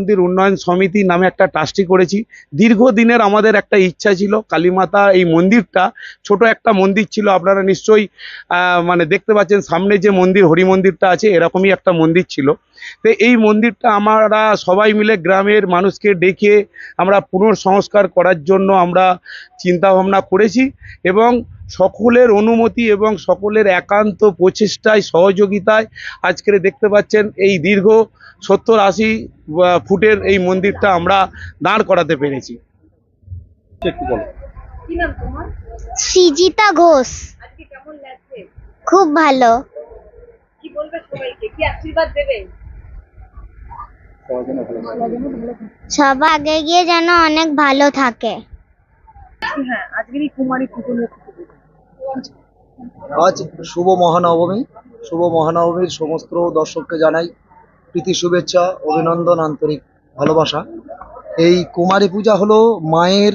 মন্দির উন্নয়ন সমিতি নামে একটা ট্রাস্টি করেছি। দীর্ঘদিনের আমাদের একটা ইচ্ছা ছিল কালীমাতা এই মন্দিরটা, ছোট একটা মন্দির ছিল, আপনারা নিশ্চয়ই মানে দেখতে পাচ্ছেন সামনে যে মন্দির হরি মন্দিরটা আছে এরকমই একটা মন্দির ছিল। তো এই মন্দিরটা আমরা সবাই মিলে গ্রামের মানুষকে ডেকে আমরা পুনর্সংস্কার করার জন্য আমরা চিন্তা ভাবনা করেছি এবং সকলের অনুমতি এবং সকলের একান্ত প্রচেষ্টায় সহযোগিতায় আজকে দেখতে পাচ্ছেন এই দীর্ঘ 70-80 ফুটের এই মন্দিরটা আমরা দাঁড় করাতে পেরেছি। একটু বলো। কি নাম তোমার? সৃজিতা ঘোষ। আজকে কেমন লাগছে? খুব ভালো। কি বলবে সবাইকে? কি আশীর্বাদ দেবে? সবার আগে গিয়ে যেন অনেক ভালো থাকে। হ্যাঁ, আজকের এই কুমারী পুজো নিয়ে কিছু বলুন। আজ শুভ মহানবমী। শুভ মহানবমীর সমস্ত দর্শককে জানাই প্রীতি শুভেচ্ছা, অভিনন্দন, আন্তরিক ভালোবাসা। এই কুমারী পূজা হলো মায়ের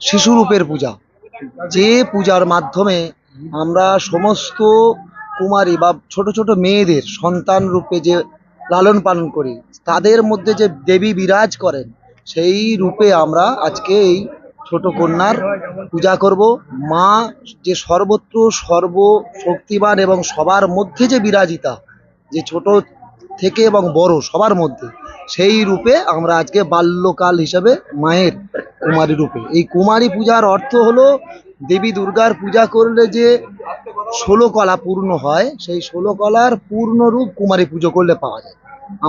শিশুরূপের পূজা, যে পূজার মাধ্যমে আমরা সমস্ত কুমারী বা ছোট ছোট মেয়েদের সন্তান রূপে যে লালন পালন করি, তাদের মধ্যে যে দেবী বিরাজ করেন, সেই রূপে আমরা আজকে এই ছোট কন্যার পূজা করব। মা যে সর্বত্র সর্বশক্তিমান এবং সবার মধ্যে যে বিরাজিতা, যে ছোট থেকে এবং বড় সবার মধ্যে, সেই রূপে আমরা আজকে বাল্যকাল হিসাবে মায়ের কুমারী রূপে। এই কুমারী পূজার অর্থ হলো দেবী দুর্গার পূজা করলে যে 16 কলা পূর্ণ হয়, সেই 16 কলার পূর্ণ রূপ কুমারী পুজো করলে পাওয়া যায়।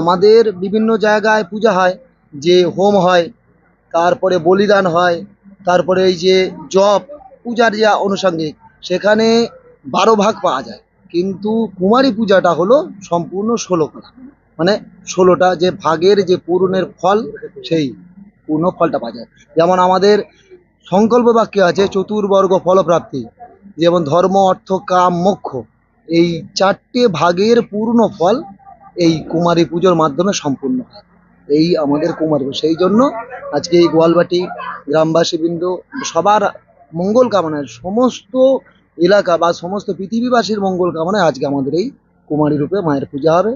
আমাদের বিভিন্ন জায়গায় পূজা হয়, যে হোম হয়, তারপরে বলিদান হয়, তারপরে এই যে জপ পূজার যে আনুষঙ্গিক, সেখানে 12 ভাগ পাওয়া যায়। কিন্তু কুমারী পূজাটা হলো সম্পূর্ণ 16 কলা, মানে 16টা যে ভাগের যে পূরণের ফল, সেই পূর্ণ ফলটা পাওয়া যায়। যেমন আমাদের সংকল্প বাক্য আছে চতুর্বর্গ ফলপ্রাপ্তি, যেমন ধর্ম, অর্থ, কাম, মোক্ষ, এই 4টে ভাগের পূর্ণ ফল এই কুমারী পুজোর মাধ্যমে সম্পূর্ণ হয়। এই আমাদের কুমারী, সেই জন্য আজকে এই গোয়ালবাটি গ্রামবাসীবৃন্দ সবার মঙ্গল কামনায়, সমস্ত এলাকা বা সমস্ত পৃথিবীবাসীর মঙ্গল কামনায় আজকে আমাদের এই কুমারী রূপে মায়ের পূজা হবে।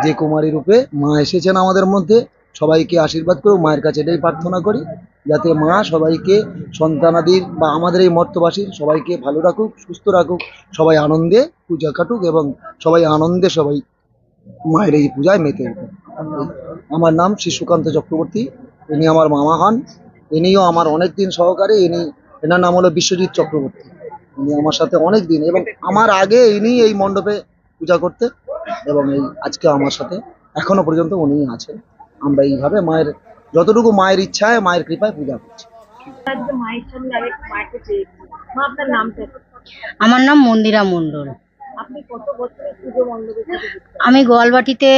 যে কুমারী রূপে মা এসেছেন আমাদের মধ্যে, সবাইকে আশীর্বাদ করুক, মায়ের কাছে এটাই প্রার্থনা করি, যাতে মা সবাইকে সন্তানাদির বা আমাদের এই মর্তবাসীর সবাইকে ভালো রাখুক, সুস্থ রাখুক, সবাই আনন্দে পূজা কাটুক এবং সবাই আনন্দে সবাই মায়ের এই পূজায় মেতে উঠুক। আমার নাম শ্রী সুকান্ত চক্রবর্তী, ইনি আমার মামা হন। ইনিও আমার অনেক দিন সহকারী। এনার নাম হলো বিশ্বজিৎ চক্রবর্তী। ইনি আমার সাথে অনেক দিন, এবং আমার আগে ইনি এই মণ্ডপে পূজা করতে, এবং এই আজকে আমার সাথে এখনো পর্যন্ত উনি আছেন। আমরা এইভাবে মায়ের যতটুকু মায়ের ইচ্ছায়, মায়ের কৃপায় পূজা করছি। আজকে মায়ের সামনে আরেক মাকে পেয়েছি। মা, আপনার নামটা কি? আমার নাম মন্দিরা মণ্ডল। আপনি কত বছর পুজো মণ্ডপে পুজো দিচ্ছেন? আমি গোয়ালবাটিতে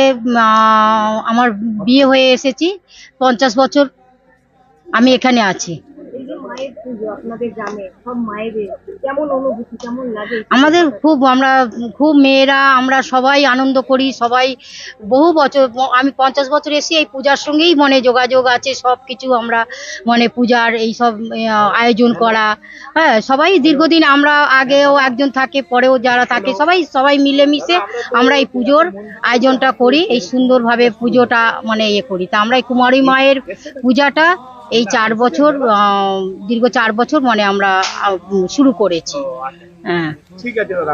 আমার বিয়ে হয়ে এসেছি, 50 বছর আমি এখানে আছি। এই যে মায়ের পুজো আপনাদের গ্রামে সব মায়েদের কেমন অনুভূতি, কেমন লাগে? আমাদের আমরা খুব মেয়েরা আমরা সবাই আনন্দ করি, সবাই বহু বছর, আমি 50 বছর এসে এই পূজার সঙ্গেই মনে যোগাযোগ আছে, সব কিছু আমরা মানে পূজার এই সব আয়োজন করা, হ্যাঁ, সবাই দীর্ঘদিন, আমরা আগেও একজন থাকে, পরেও যারা থাকে, সবাই মিলেমিশে আমরা এই পুজোর আয়োজনটা করি, এই সুন্দরভাবে পুজোটা মানে করি। তা আমরা এই কুমারী মায়ের পূজাটা এই 4 বছর, দীর্ঘ 4 বছর মানে আমরা শুরু করেছি। হ্যাঁ, ঠিক আছে দাদা।